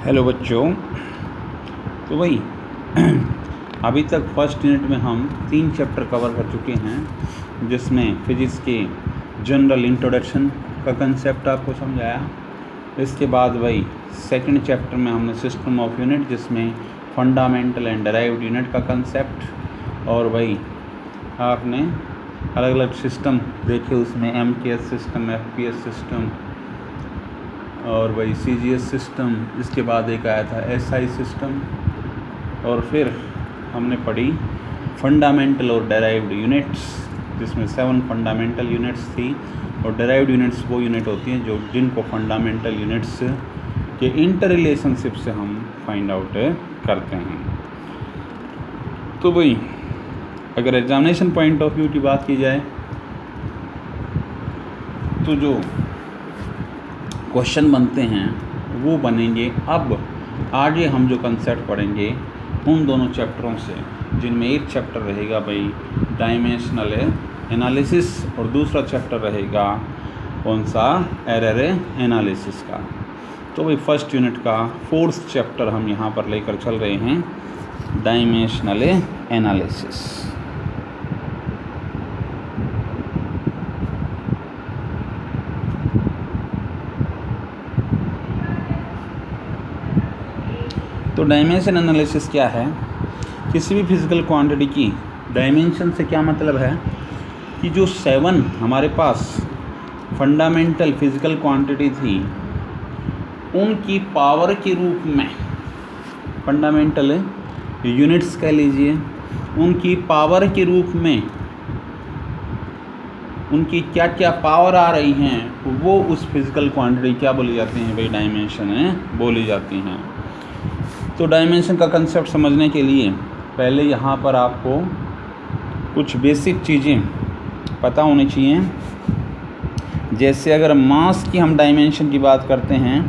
Hello बच्चों। तो भाई अभी तक फर्स्ट यूनिट में हम 3 चैप्टर कवर कर चुके हैं, जिसमें फिजिक्स के जनरल इंट्रोडक्शन का कंसेप्ट आपको समझाया। इसके बाद भाई सेकंड चैप्टर में हमने सिस्टम ऑफ यूनिट, जिसमें फंडामेंटल एंड डिराइव्ड यूनिट का कंसेप्ट, और भाई आपने अलग अलग सिस्टम देखे, उसमें MKS सिस्टम, FPS सिस्टम और वही CGS सिस्टम। इसके बाद एक आया था SI सिस्टम, और फिर हमने पढ़ी फंडामेंटल और डेराइव्ड यूनिट्स, जिसमें 7 फंडामेंटल यूनिट्स थी, और डेराइव्ड यूनिट्स वो यूनिट होती हैं जिनको फंडामेंटल यूनिट्स के इंटर रिलेशनशिप से हम फाइंड आउट करते हैं। तो भाई अगर एग्जामिनेशन पॉइंट ऑफ व्यू की बात की जाए तो जो क्वेश्चन बनते हैं वो बनेंगे। अब आगे हम जो कंसेप्ट पढ़ेंगे उन दोनों चैप्टरों से, जिनमें एक चैप्टर रहेगा भाई डायमेंशनल एनालिसिस और दूसरा चैप्टर रहेगा कौन सा, एरर एनालिसिस का। तो भाई फर्स्ट यूनिट का 4th चैप्टर हम यहाँ पर लेकर चल रहे हैं, डायमेंशनल एनालिसिस। तो डायमेंशन एनालिसिस क्या है? किसी भी फिज़िकल क्वांटिटी की डायमेंशन से क्या मतलब है कि जो 7 हमारे पास फंडामेंटल फिज़िकल क्वांटिटी थी, उनकी पावर के रूप में, फंडामेंटल यूनिट्स कह लीजिए, उनकी पावर के रूप में उनकी क्या क्या पावर आ रही हैं, वो उस फिज़िकल क्वांटिटी क्या बोली जाती हैं भाई, डायमेंशन बोली जाती हैं। तो डायमेंशन का कंसेप्ट समझने के लिए पहले यहाँ पर आपको कुछ बेसिक चीज़ें पता होनी चाहिए। जैसे अगर मास की हम डायमेंशन की बात करते हैं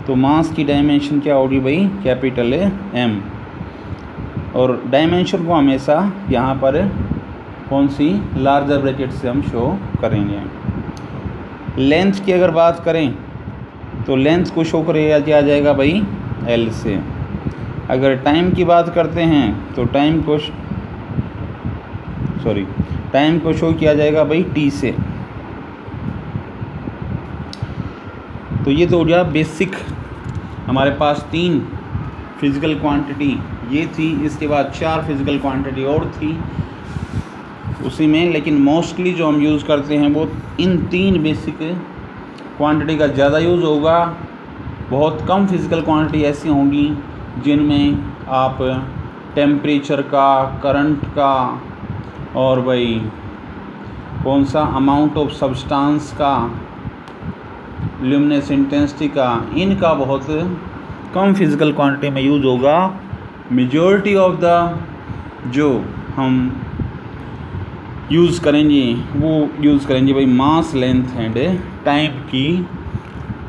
तो मास की डायमेंशन क्या होगी भाई, कैपिटल M। और डायमेंशन को हमेशा यहाँ पर कौन सी, लार्जर ब्रैकेट से हम शो करेंगे। लेंथ की अगर बात करें तो लेंथ को शो किया जाएगा भाई L से। अगर टाइम की बात करते हैं तो टाइम को शो किया जाएगा भाई T से। तो ये तो हो गया बेसिक। हमारे पास 3 फिज़िकल क्वांटिटी ये थी, इसके बाद 4 फिज़िकल क्वांटिटी और थी उसी में, लेकिन मोस्टली जो हम यूज़ करते हैं वो इन 3 बेसिक क्वांटिटी का ज़्यादा यूज़ होगा। बहुत कम फिज़िकल क्वांटिटी ऐसी होंगी जिनमें आप टेम्परेचर का, करंट का, और भाई कौन सा, अमाउंट ऑफ सब्सटेंस का, ल्यूमिनेस इंटेंसिटी का, इनका बहुत कम फिज़िकल क्वांटिटी में यूज़ होगा। मेजॉरिटी ऑफ द जो हम यूज़ करेंगे वो यूज़ करेंगे भाई मास, लेंथ एंड टाइम की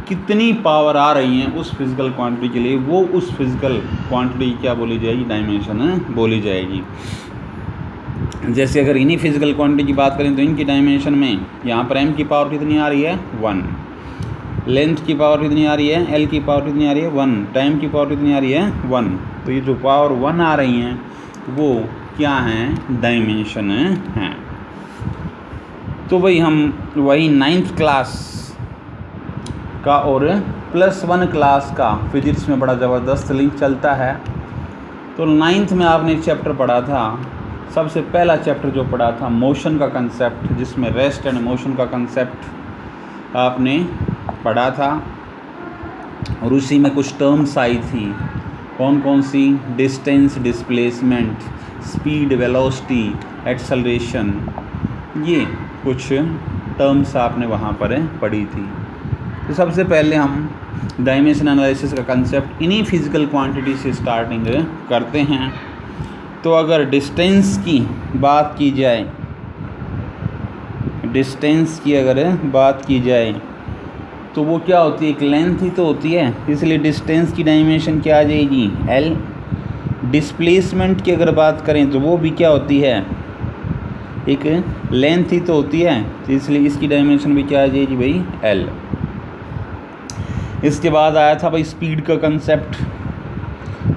कितनी पावर आ रही हैं उस फिज़िकल क्वांटिटी के लिए, वो उस फिज़िकल क्वांटिटी क्या बोली जाएगी, डायमेंशन बोली जाएगी। जैसे अगर इन्हीं फिज़िकल क्वांटिटी की बात करें तो इनकी डायमेंशन में यहाँ पर M की पावर कितनी आ रही है, 1। लेंथ की पावर कितनी आ रही है, L की पावर कितनी आ रही है, 1। टाइम की पावर कितनी आ रही है, 1। तो ये जो पावर 1 आ रही हैं वो क्या हैं, डायमेंशन हैं। तो भाई हम वही 9th क्लास का और +1 क्लास का फिजिक्स में बड़ा ज़बरदस्त लिंक चलता है। तो 9th में आपने चैप्टर पढ़ा था, सबसे पहला चैप्टर जो पढ़ा था मोशन का कंसेप्ट, जिसमें रेस्ट एंड मोशन का कंसेप्ट आपने पढ़ा था, और उसी में कुछ टर्म्स आई थी। कौन कौन सी, distance, displacement, speed, velocity, acceleration, ये कुछ टर्म्स आपने वहाँ पर पढ़ी थी। तो सबसे पहले हम डायमेंशन एनालिसिस का कंसेप्ट इन्हीं फिज़िकल क्वांटिटी से स्टार्टिंग करते हैं। तो अगर डिस्टेंस की बात की जाए, डिस्टेंस की अगर बात की जाए तो वो क्या होती है, एक लेंथ ही तो होती है, इसलिए डिस्टेंस की डायमेंशन क्या आ जाएगी, L। डिस्प्लेसमेंट की अगर बात करें तो वो भी क्या होती है, एक लेंथ ही तो होती है, तो इसलिए इसकी डायमेंशन भी क्या आ जाएगी भाई, L। इसके बाद आया था भाई स्पीड का कंसेप्ट।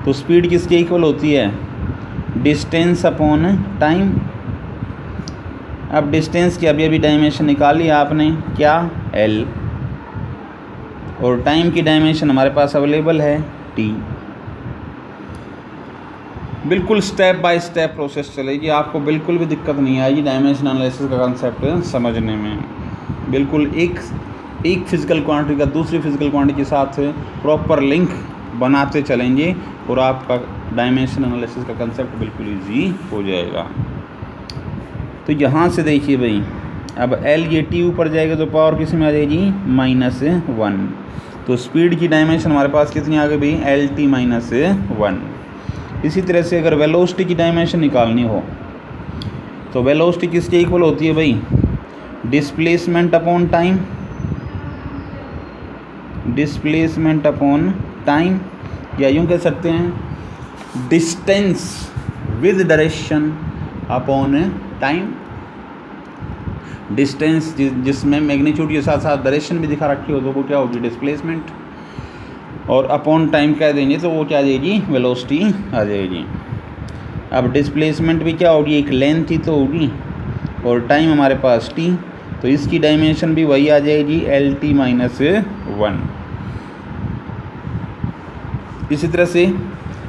तो स्पीड किसके इक्वल होती है? Distance upon time. अब डिस्टेंस की अभी डायमेंशन निकाली आपने, क्या? l, और टाइम की डायमेंशन हमारे पास अवेलेबल है t। बिल्कुल स्टेप बाय स्टेप प्रोसेस चलेगी, आपको बिल्कुल भी दिक्कत नहीं आएगी डायमेंशन एनालिसिस का कंसेप्ट समझने में। बिल्कुल एक फिज़िकल क्वांटिटी का दूसरी फिज़िकल क्वांटिटी के साथ प्रॉपर लिंक बनाते चलेंगे और आपका डायमेंशन एनालिसिस का कंसेप्ट बिल्कुल ईजी हो जाएगा। तो यहाँ से देखिए भाई, अब l ये t ऊपर जाएगा तो पावर किस में आ जाएगी? -1। तो स्पीड की डायमेंशन हमारे पास कितनी आ गई भाई? lt -1। इसी तरह से अगर वेलोसिटी की डायमेंशन निकालनी हो तो वेलोसिटी किसके इक्वल होती है भाई? Displacement upon time. Displacement upon time, या यूँ कह सकते हैं distance with direction upon time. Distance जिसमें मैग्नीट्यूड के साथ साथ डायरेक्शन भी दिखा रखी हो तो वो क्या होगी? डिस्प्लेसमेंट। और अपॉन टाइम कह देंगे तो वो क्या आ जाएगी? वेलोसिटी आ जाएगी। अब डिस्प्लेसमेंट भी क्या होगी? एक लेंथ ही तो होगी, और टाइम हमारे पास t, तो इसकी डायमेंशन भी वही आ जाएगी lt -1। इसी तरह से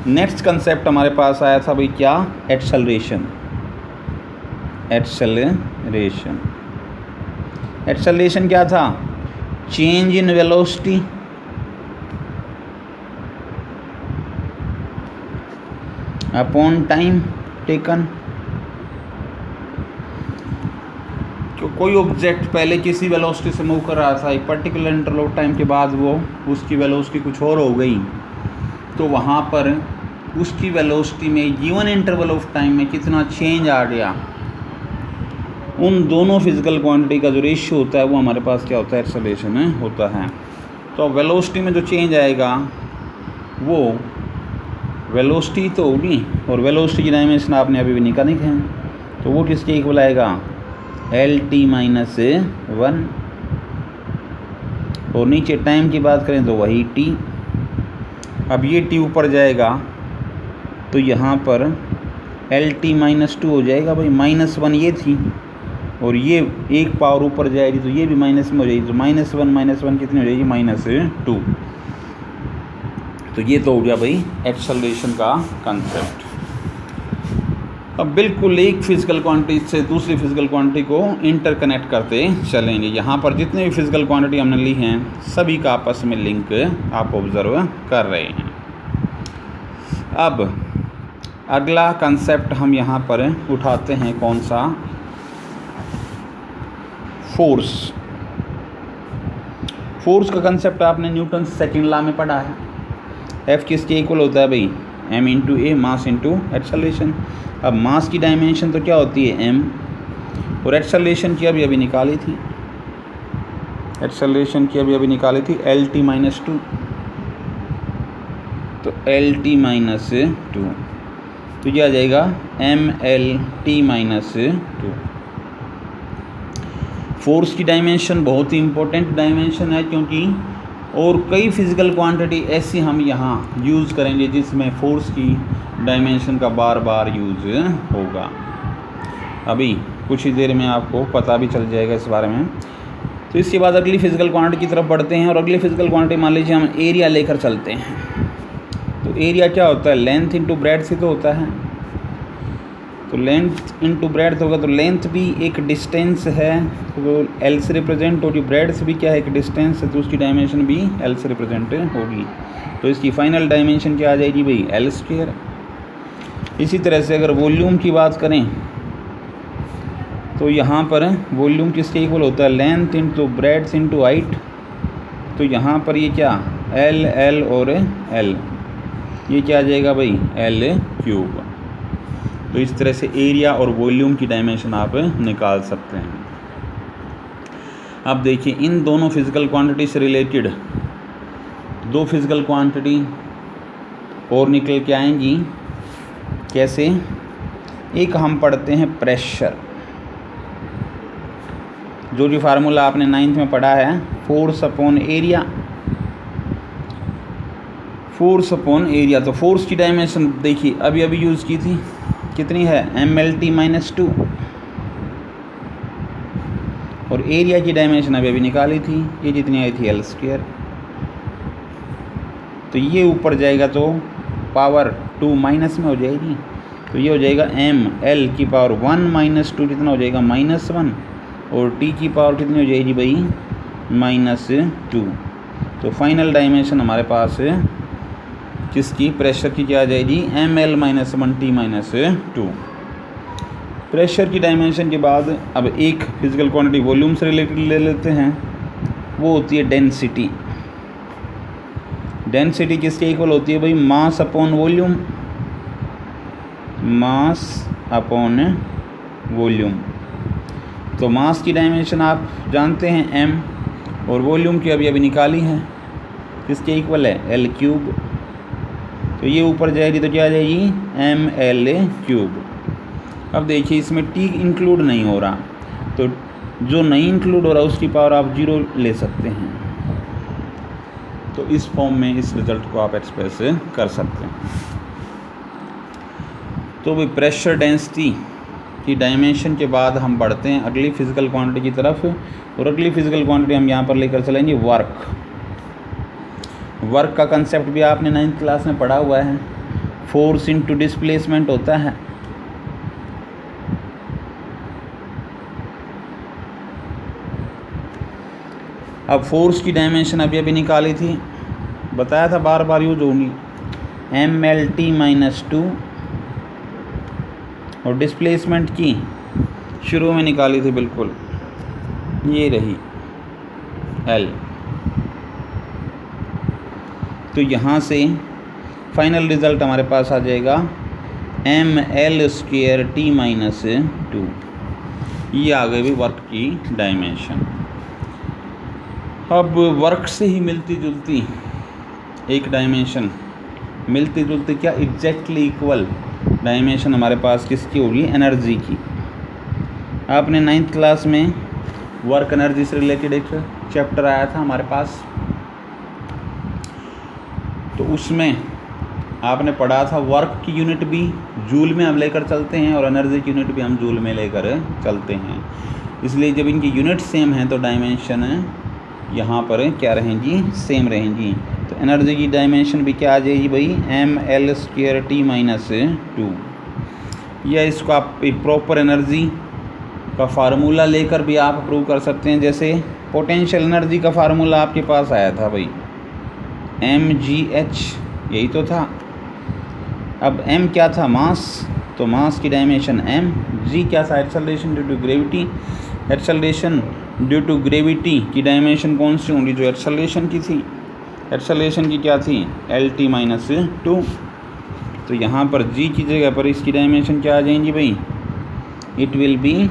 नेक्स्ट कंसेप्ट हमारे पास आया था भाई, क्या? एक्सेलरेशन। एक्सेलरेशन क्या था? Change in velocity upon time taken. कोई ऑब्जेक्ट पहले किसी वेलोसिटी से मूव कर रहा था, एक पर्टिकुलर इंटरवल ऑफ टाइम के बाद वो उसकी वेलोसिटी कुछ और हो गई, तो वहाँ पर उसकी वेलोसिटी में गिवन इंटरवल ऑफ टाइम में कितना चेंज आ गया, उन दोनों फिजिकल क्वांटिटी का जो रेशियो होता है वो हमारे पास क्या होता है? एक्सेलरेशन होता है। तो वेलोसिटी में जो चेंज आएगा वो वेलोसिटी तो होगी, और वेलोसिटी की डायमेंशन आपने अभी भी निकाली है, तो वो किसके इक्वल आएगा? lt -1। और नीचे टाइम की बात करें तो वही t। अब ये t ऊपर जाएगा तो यहाँ पर lt -2 हो जाएगा भाई। -1 ये थी, और ये एक पावर ऊपर जाएगी तो ये भी माइनस में हो जाएगी, तो -1 कितनी हो जाएगी? -2। तो ये तो हो गया भाई एक्सेलरेशन का कंसेप्ट। अब बिल्कुल एक फिजिकल क्वांटिटी से दूसरी फिजिकल क्वांटिटी को इंटरकनेक्ट करते चलेंगे। यहाँ पर जितने भी फिजिकल क्वांटिटी हमने ली हैं सभी का आपस में लिंक आप ऑब्जर्व कर रहे हैं। अब अगला कंसेप्ट हम यहाँ पर उठाते हैं, कौन सा? फोर्स का कंसेप्ट आपने न्यूटन सेकंड लॉ में पढ़ा है। F किसके इक्वल होता है भाई? m इंटू ए, मास इंटू एक्सेलरेशन। अब मास की डायमेंशन तो क्या होती है? m, और एक्सेलरेशन की अभी निकाली थी, lt -2। तो lt -2 तो ये आ जाएगा mlt -2। फोर्स की डायमेंशन बहुत ही इम्पोर्टेंट डायमेंशन है, क्योंकि और कई फिज़िकल क्वांटिटी ऐसी हम यहाँ यूज़ करेंगे जिसमें फोर्स की डायमेंशन का बार बार यूज़ होगा। अभी कुछ ही देर में आपको पता भी चल जाएगा इस बारे में। तो इसके बाद अगली फिज़िकल क्वांटिटी की तरफ बढ़ते हैं, और अगली फिज़िकल क्वांटिटी मान लीजिए हम एरिया लेकर चलते हैं। तो एरिया क्या होता है? लेंथ इंटू ब्रेड्थ से तो होता है। तो लेंथ इंटू ब्रेड्थ होगा, तो लेंथ भी एक डिस्टेंस है तो L से रिप्रेजेंट होगी, ब्रेड्थ भी क्या है? एक डिस्टेंस है, तो उसकी डायमेंशन भी L से रिप्रेजेंट होगी। तो इसकी फाइनल डायमेंशन क्या आ जाएगी भाई? L²। इसी तरह से अगर वॉल्यूम की बात करें तो यहाँ पर वॉल्यूम किसके इक्वल होता है? Length into breadth into height. तो यहाँ पर ये क्या? L और L, ये क्या आ जाएगा भाई? L³। तो इस तरह से एरिया और वॉल्यूम की डायमेंशन आप निकाल सकते हैं। अब देखिए, इन दोनों फिज़िकल क्वांटिटी से रिलेटेड दो फिज़िकल क्वांटिटी और निकल के आएंगी। कैसे? एक हम पढ़ते हैं प्रेशर, जो कि फार्मूला आपने 9th में पढ़ा है, force upon area. Force upon area. तो फोर्स की डायमेंशन देखिए अभी अभी यूज़ की थी, कितनी है MLT-2, और एरिया की डायमेंशन अभी अभी निकाली थी, ये जितनी आई थी L²। तो ये ऊपर जाएगा तो पावर 2 माइनस में हो जाएगी, तो ये हो जाएगा ML⁻1 - 2 कितना हो जाएगा -1, और T की पावर कितनी हो जाएगी भाई -2। तो फाइनल डायमेंशन हमारे पास किसकी, प्रेशर की क्या आ जाएगी ML-1T-2। प्रेशर की डायमेंशन के बाद अब एक फिजिकल क्वांटिटी वॉल्यूम से रिलेटेड ले लेते हैं, वो होती है डेंसिटी। डेंसिटी किसके इक्वल होती है भाई, mass upon volume, mass upon volume. तो मास की डायमेंशन आप जानते हैं m, और वॉल्यूम की अभी अभी निकाली है, किसके इक्वल है L3। तो ये ऊपर जाएगी तो क्या आ जाएगी ML3। अब देखिए इसमें T इंक्लूड नहीं हो रहा, तो जो नहीं इंक्लूड हो रहा उसकी पावर आप 0 ले सकते हैं। तो इस फॉर्म में इस रिज़ल्ट को आप एक्सप्रेस कर सकते हैं। तो भाई प्रेशर डेंसिटी की डायमेंशन के बाद हम बढ़ते हैं अगली फिजिकल क्वांटिटी की तरफ, और अगली फिजिकल क्वांटिटी हम यहाँ पर लेकर चलेंगे वर्क। वर्क का कंसेप्ट भी आपने 9th क्लास में पढ़ा हुआ है, फोर्स इनटू डिस्प्लेसमेंट होता है। अब फोर्स की डायमेंशन अभी अभी निकाली थी, बताया था बार बार यूज होंगी, MLT-2, और डिस्प्लेसमेंट की शुरू में निकाली थी बिल्कुल, ये रही L। तो यहाँ से फाइनल रिज़ल्ट हमारे पास आ जाएगा ML²T-2। ये आ गई भी वर्क की डायमेंशन। अब वर्क से ही मिलती जुलती एक डायमेंशन, मिलती जुलती क्या एग्जैक्टली इक्वल डायमेंशन हमारे पास किसकी होगी, एनर्जी की। आपने 9th क्लास में वर्क एनर्जी से रिलेटेड एक चैप्टर आया था हमारे पास, तो उसमें आपने पढ़ा था वर्क की यूनिट भी जूल में हम लेकर चलते हैं, और एनर्जी की यूनिट भी हम जूल में लेकर चलते हैं। इसलिए जब इनकी यूनिट सेम है तो डायमेंशन यहाँ पर क्या रहेंगी, सेम रहेंगी। तो एनर्जी की डायमेंशन भी क्या आ जाएगी भाई ML²T-2, या इसको आप एक प्रॉपर एनर्जी का फार्मूला लेकर भी आप प्रूव कर सकते हैं। जैसे पोटेंशियल एनर्जी का फार्मूला आपके पास आया था भाई mgh, यही तो था। अब m क्या था, मास, तो मास की डायमेंशन m, g क्या था, acceleration due to gravity. Acceleration due to gravity की डायमेंशन कौन सी होंगी, जो एक्सेलरेशन की थी, एक्सेलरेशन की क्या थी LT-2। तो यहाँ पर g की जगह पर इसकी डायमेंशन क्या आ जाएंगी भाई, इट विल बी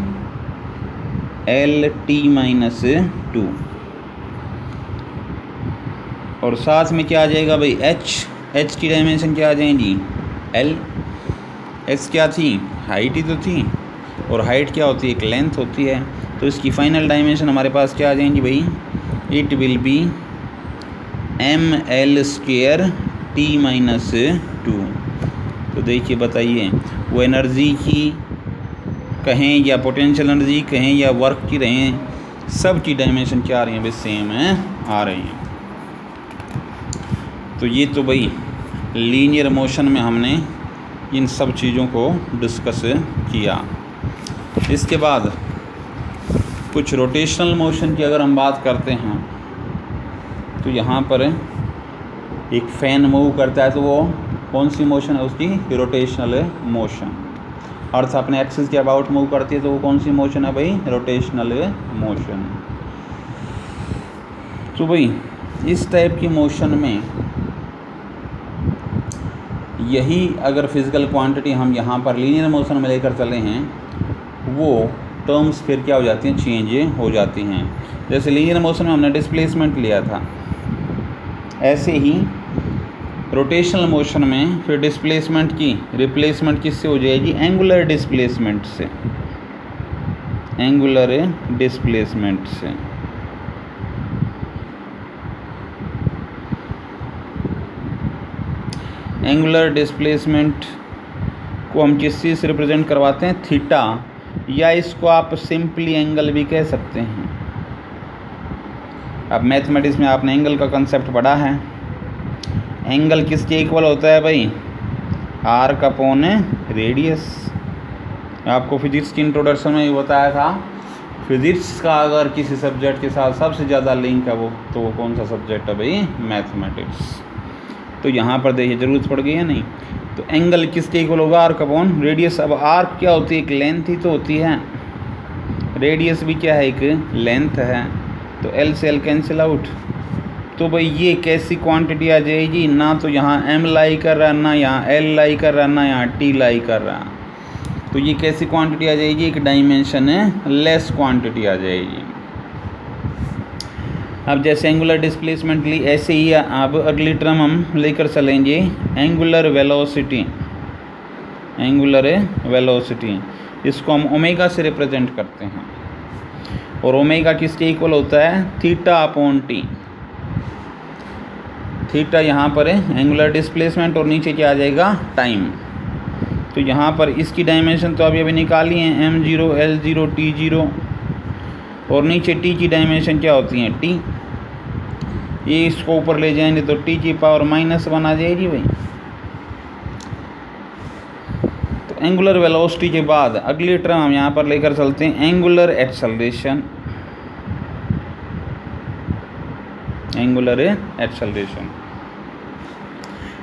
LT-2, और साथ में क्या आ जाएगा भाई h की डायमेंशन क्या आ जाएंगी L। h क्या थी, हाइट ही तो थी, और हाइट क्या होती है, एक लेंथ होती है। तो इसकी फाइनल डायमेंशन हमारे पास क्या आ जाएंगी भाई, इट विल बी ML²T-2। तो देखिए बताइए, वो एनर्जी की कहें या पोटेंशियल एनर्जी कहें या वर्क की रहें, सब की डायमेंशन क्या आ रही हैं भाई, सेम है आ रही हैं। तो ये तो भाई लीनियर मोशन में हमने इन सब चीज़ों को डिस्कस किया। इसके बाद कुछ रोटेशनल मोशन की अगर हम बात करते हैं, तो यहाँ पर एक फ़ैन मूव करता है, तो वो कौन सी मोशन है उसकी, रोटेशनल मोशन। अर्थ अपने एक्सिस के अबाउट मूव करती है, तो वो कौन सी मोशन है भाई, रोटेशनल मोशन। तो भाई इस टाइप की मोशन में यही अगर फिज़िकल क्वांटिटी हम यहाँ पर लीनियर मोशन में लेकर चले हैं, वो टर्म्स फिर क्या हो जाती हैं, चेंज हो जाती हैं। जैसे लीनियर मोशन में हमने डिस्प्लेसमेंट लिया था, ऐसे ही रोटेशनल मोशन में फिर डिस्प्लेसमेंट की रिप्लेसमेंट किससे हो जाएगी, एंगुलर डिस्प्लेसमेंट से, एंगुलर डिस्प्लेसमेंट से। एंगुलर डिस्प्लेसमेंट को हम किस चीज़ से रिप्रेजेंट करवाते हैं, थीटा, या इसको आप सिंपली एंगल भी कह सकते हैं। अब मैथमेटिक्स में आपने एंगल का कंसेप्ट पढ़ा है। एंगल किसके इक्वल होता है भाई, आर्क अपॉन रेडियस। आपको फिजिक्स की इंट्रोडक्शन में ही बताया था, फिजिक्स का अगर किसी सब्जेक्ट के साथ सबसे ज़्यादा लिंक है वो कौन सा सब्जेक्ट है भाई, मैथमेटिक्स। तो यहाँ पर देखिए ज़रूरत पड़ गई है नहीं। तो एंगल किसके इक्वल होगा, आर्क अपॉन रेडियस। अब आर्क क्या होती है, एक लेंथ ही तो होती है, रेडियस भी क्या है, एक लेंथ है। तो एल से एल कैंसिल आउट। तो भाई ये कैसी क्वांटिटी आ जाएगी, ना तो यहाँ एम लाई कर रहा है, ना यहाँ एल लाई कर रहा है, ना यहाँ टी लाई कर रहा है। तो ये कैसी क्वांटिटी आ जाएगी, एक डायमेंशन है लेस क्वांटिटी आ जाएगी। अब जैसे एंगुलर डिस्प्लेसमेंट ली, ऐसे ही अब अगली टर्म हम लेकर चलेंगे एंगुलर वेलोसिटी। एंगुलर वेलोसिटी, इसको हम ओमेगा से रिप्रेजेंट करते हैं, और ओमेगा किसके इक्वल होता है, थीटा अपॉन टी। थीटा यहाँ पर है एंगुलर डिस्प्लेसमेंट, और नीचे क्या आ जाएगा, टाइम। तो यहाँ पर इसकी डायमेंशन तो अभी निकाली है, m0 l0 t0, और नीचे t की डायमेंशन क्या होती है, t। ये इसको ऊपर ले जाएंगे तो t की पावर -1 आ जाएगी भाई। तो एंगुलर वेलोसिटी के बाद अगली टर्म हम यहाँ पर लेकर चलते हैं angular acceleration. Angular acceleration,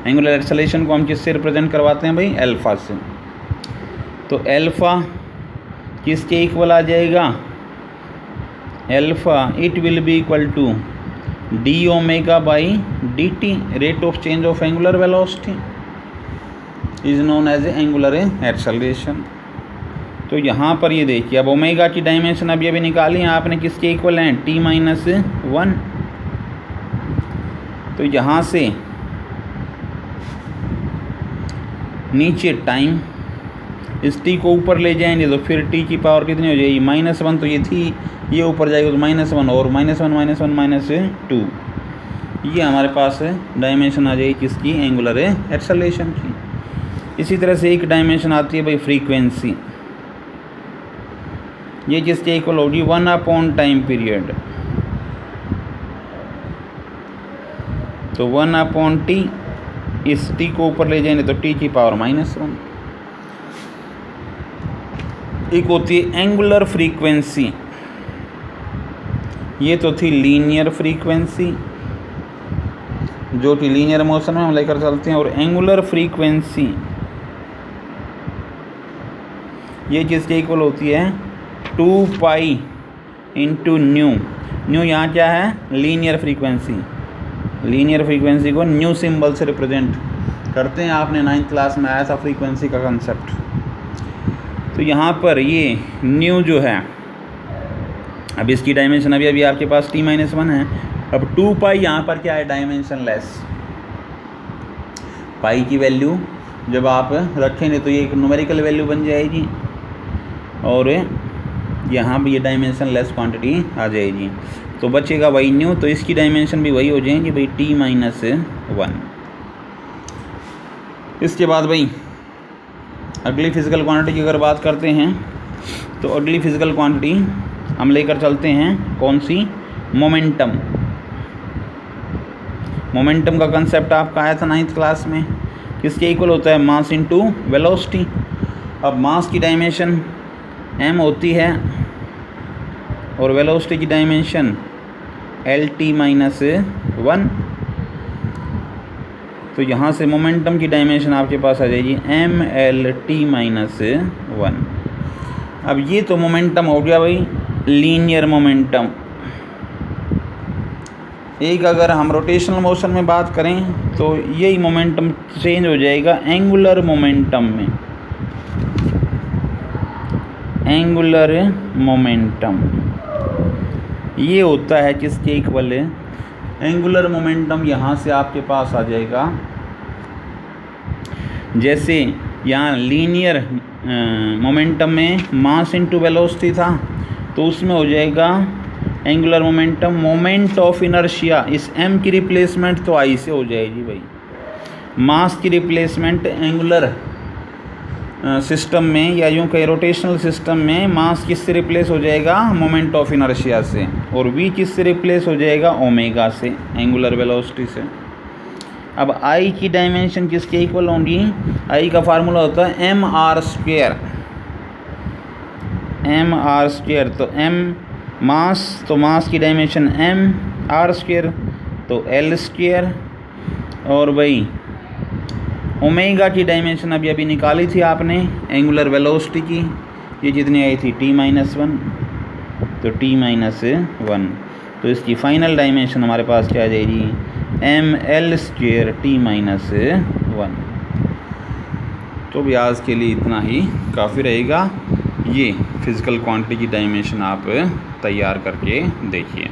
angular acceleration को हम किससे रिप्रेजेंट करवाते हैं भाई, अल्फ़ा से। तो अल्फ़ा किसके इक्वल आ जाएगा, alpha it will be equal to d omega by d t, rate of change of angular velocity is known as angular acceleration. तो यहाँ पर ये देखिए, अब ओमेगा की डायमेंशन अभी निकाली है आपने, किसके इक्वल हैं, t-1। तो यहाँ से नीचे टाइम, इस t को ऊपर ले जाएंगे तो फिर t की पावर कितनी हो जाएगी, -1। तो ये थी, ये ऊपर जाएगा तो -1, और -1 -2, ये हमारे पास डायमेंशन आ जाएगी किसकी, एंगुलर एक्सेलरेशन की। इसी तरह से एक डायमेंशन आती है भाई फ्रीक्वेंसी, ये किसके इक्वल होगी, 1 अपॉन टाइम पीरियड। तो 1 अपॉन टी, इस t को ऊपर ले जाएंगे तो t की पावर -1। एक होती है एंगुलर फ्रीक्वेंसी, ये तो थी लीनियर फ्रीक्वेंसी, जो कि लीनियर मोशन में हम लेकर चलते हैं। और एंगुलर फ्रीक्वेंसी ये किसके इक्वल होती है, 2 पाई इंटू न्यू। न्यू यहाँ क्या है, लीनियर फ्रीक्वेंसी। लीनियर फ्रीक्वेंसी को न्यू सिंबल से रिप्रेजेंट करते हैं, आपने 9th क्लास में आया था फ्रीक्वेंसी का कंसेप्ट। तो यहाँ पर ये न्यू जो है, अब इसकी डायमेंशन अभी आपके पास t-1 है। अब 2 पाई यहाँ पर क्या है, डायमेंशन लेस। पाई की वैल्यू जब आप रखेंगे तो ये एक न्यूमेरिकल वैल्यू बन जाएगी, और यहाँ भी ये डायमेंशन लेस क्वांटिटी आ जाएगी। तो बचेगा वही न्यू, तो इसकी डायमेंशन भी वही हो जाएंगी भाई, t-1। इसके बाद भाई अगली फिजिकल क्वांटिटी की अगर बात करते हैं, तो अगली फिजिकल क्वांटिटी हम लेकर चलते हैं कौन सी, मोमेंटम। मोमेंटम का कंसेप्ट आपका आया था 9th क्लास में, किसके इक्वल होता है, मास इनटू वेलोसिटी। अब मास की डायमेंशन m होती है, और वेलोसिटी की डायमेंशन Lt-1। तो यहाँ से मोमेंटम की डायमेंशन आपके पास आ जाएगी mLt-1। अब ये तो मोमेंटम हो गया भाई लीनियर मोमेंटम। एक अगर हम रोटेशनल मोशन में बात करें तो यही मोमेंटम चेंज हो जाएगा एंगुलर मोमेंटम में। एंगुलर मोमेंटम ये होता है किसके इक्वल है, एंगुलर मोमेंटम यहाँ से आपके पास आ जाएगा, जैसे यहाँ लीनियर मोमेंटम में मास इनटू वेलोसिटी था, तो उसमें हो जाएगा angular momentum moment of inertia. इस m की रिप्लेसमेंट तो i से हो जाएगी भाई। मास की रिप्लेसमेंट एंगुलर सिस्टम में, या यूँ कहें रोटेशनल सिस्टम में, मास किससे रिप्लेस हो जाएगा? मोमेंट ऑफ इनर्शिया से। और v किससे रिप्लेस हो जाएगा? ओमेगा से, एंगुलर वेलोसिटी से। अब I की डायमेंशन किसके इक्वल होंगी? I का फार्मूला होता है M R square, M R square. तो m मास, तो मास की डायमेंशन m, आर स्क्वेयर तो l स्क्वेयर, और भाई ओमेगा की डायमेंशन अभी निकाली थी आपने एंगुलर वेलोसिटी की, ये जितनी आई थी t-1, तो t-1, तो इसकी फाइनल डायमेंशन हमारे पास क्या आ जाएगी? ml square t-1। तो भी आज के लिए इतना ही काफ़ी रहेगा। ये फिज़िकल क्वांटिटी की डायमेंशन आप तैयार करके देखिए।